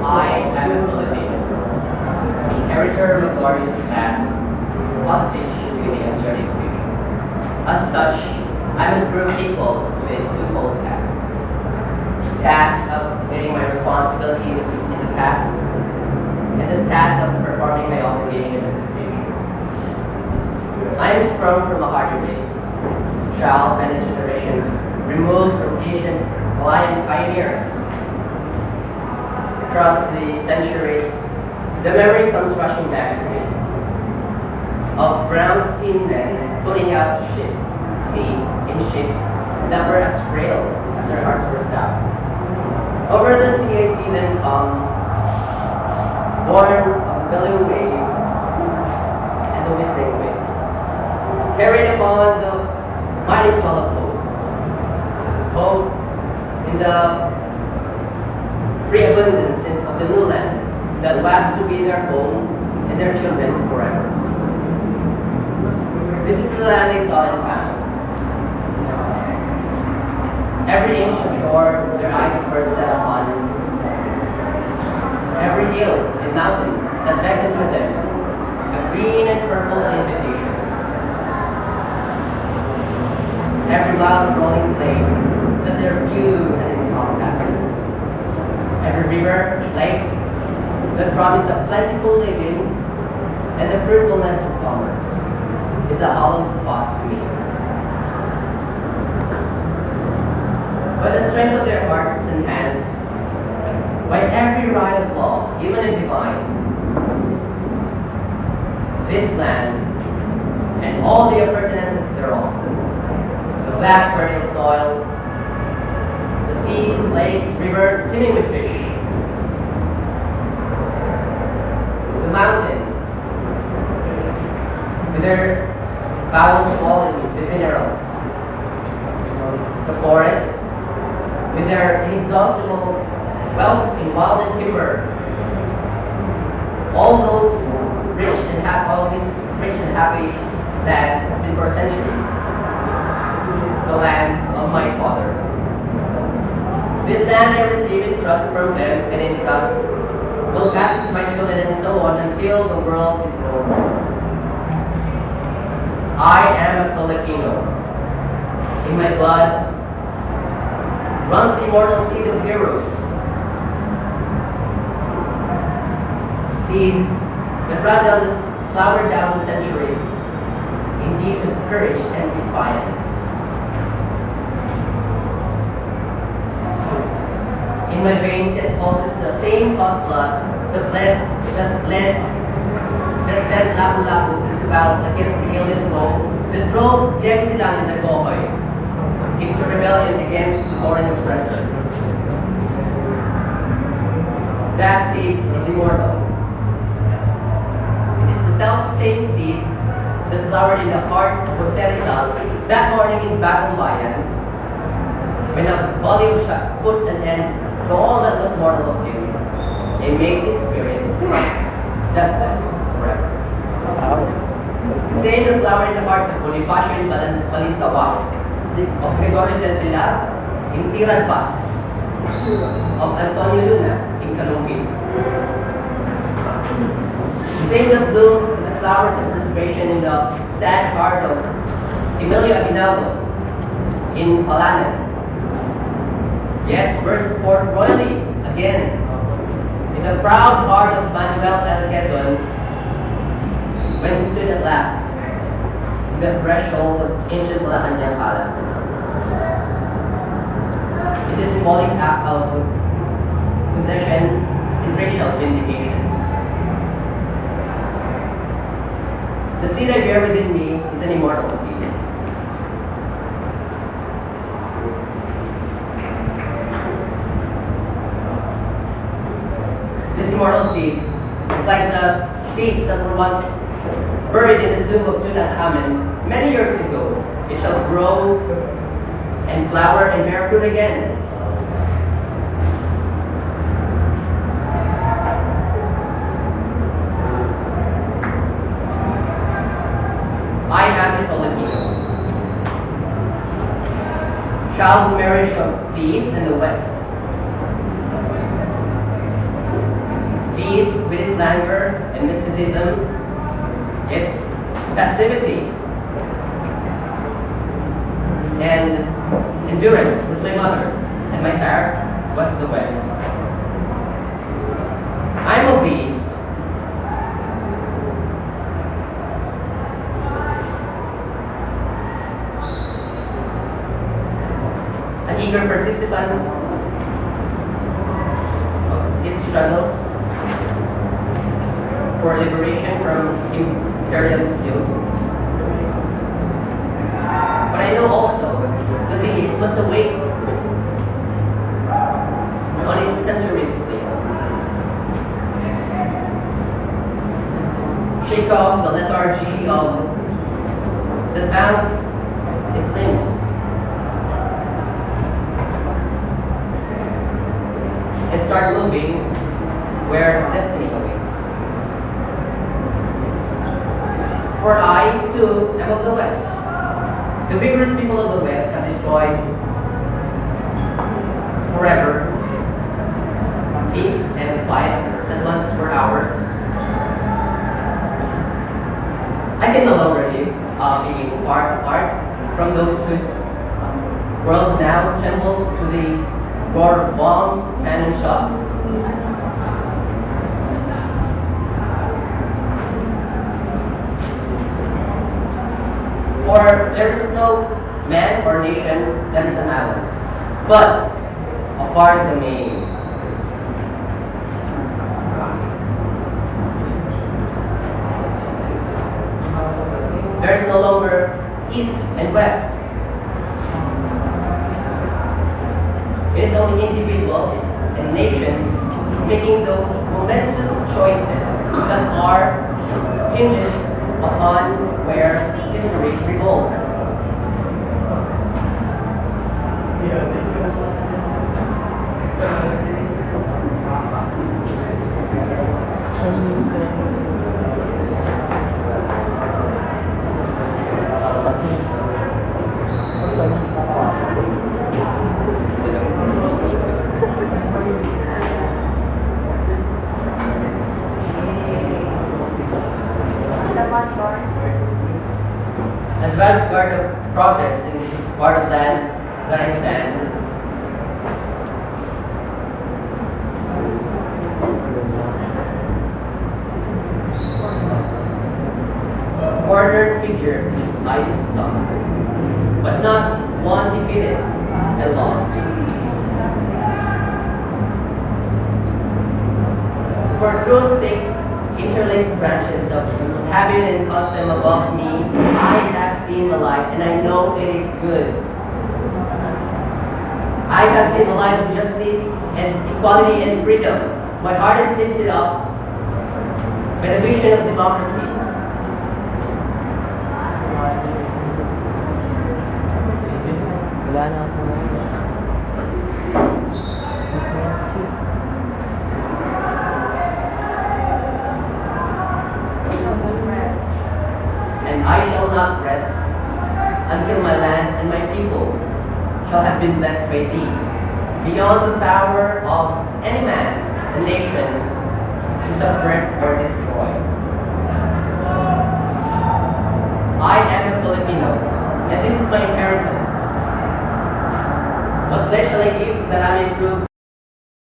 I am a Filipino, inheritor of a glorious past, hostage within a sturdy future. As such, I must prove equal to the twofold task. The task of meeting my responsibility in the past, and the task of performing my obligation in the future. I am sprung from a hardy race, child many generations removed from ancient Hawaiian pioneers. Across the centuries, the memory comes rushing back to me of brown-skinned men putting out to sea in ships that were as frail as their hearts were stout. Over the sea I see them come, born of the billowy wave and the whistling wind, carried upon the mighty swell of hope in the free abundance of the new land that was to be their home and their children forever. This is the land they saw and found. Every inch of shore their eyes were set upon. Every hill and mountain that beckoned to them, a green and purple invitation. Every wild rolling plain that their view had encompassed. Every river, lake, the promise of plentiful living and the fruitfulness of commerce is a hallowed spot to me. By the strength of their hearts and hands, by every right of law, even and divine, this land and all the appurtenances thereof, the black fertile soil, the seas, lakes, rivers teeming with fish, the mountain with their bowels swollen with minerals, the forest with their inexhaustible wealth in wild and timber, all those rich and happy land has been for centuries the land of my father. This land I receive in trust from them and in trust will pass to my children and so on until the world is over. I am a Filipino. In my blood runs the immortal seed of heroes. Seed that flowered down the centuries in deeds of courage and defiance. In my veins yet pulses the same hot blood that sent Lapu-Lapu into battle against the alien foe that drove Jangsilan and Nagohoy into rebellion against the foreign oppressor. That seed is immortal. It is the self-same seed that flowered in the heart of Jose Rizal that morning in Bagumbayan, when a volley of shot put an end to all that was mortal of him, and made his spirit deathless forever. The same that flowered in the hearts of Bonifacio and Balintawak, of Gregorio del Pilar in Tiran Paz, of Antonio Luna in Calungin. The same that bloomed in the flowers of perspiration in the sad heart of Emilio Aguinaldo in Palanan, yet burst forth royally again in the proud heart of Manuel L. Quezon when he stood at last in the threshold of ancient Malacanang Palace. It is a symbolic act of possession and racial vindication. The seed I bear within me is an immortal seed. This immortal seed is like the seeds that were once buried in the tomb of Tutankhamen many years ago. It shall grow and flower and bear fruit again. I am a Filipino. proud marriage of peace in the West. Peace with its languor and mysticism, its passivity and endurance was my mother, and my sire was the West. I'm a beast. An eager participant of its struggles for liberation from imperialist yoke. But I know also that the East must awake on its centuries scale. Shake off the lethargy of that bounds its limbs. And start moving where destiny awaits. For I, too, am of the West. The vigorous people of the West have destroyed forever peace and quiet that once were ours. I can no longer live being far apart from those whose world now trembles to the roar of bomb cannon shots. For there is no man or nation that is an island, but a part of the main. There is no longer East and West. It is only individuals and nations making those momentous choices that are hinges upon where history revolves. As vanguard of progress in this part of land that I stand, a warrior figure in this eyes of some, but not one defeated and lost. For through thick interlaced branches of habit and custom above me, I have seen the light, and I know it is good. I have seen the light of justice and equality and freedom. My heart is lifted up by the vision of democracy. And I shall not rest until my land and my people shall have been blessed by peace, beyond the power of any man, a nation, to subvert or destroy. I am a Filipino, and this is my inheritance. What pledge shall I give that I may prove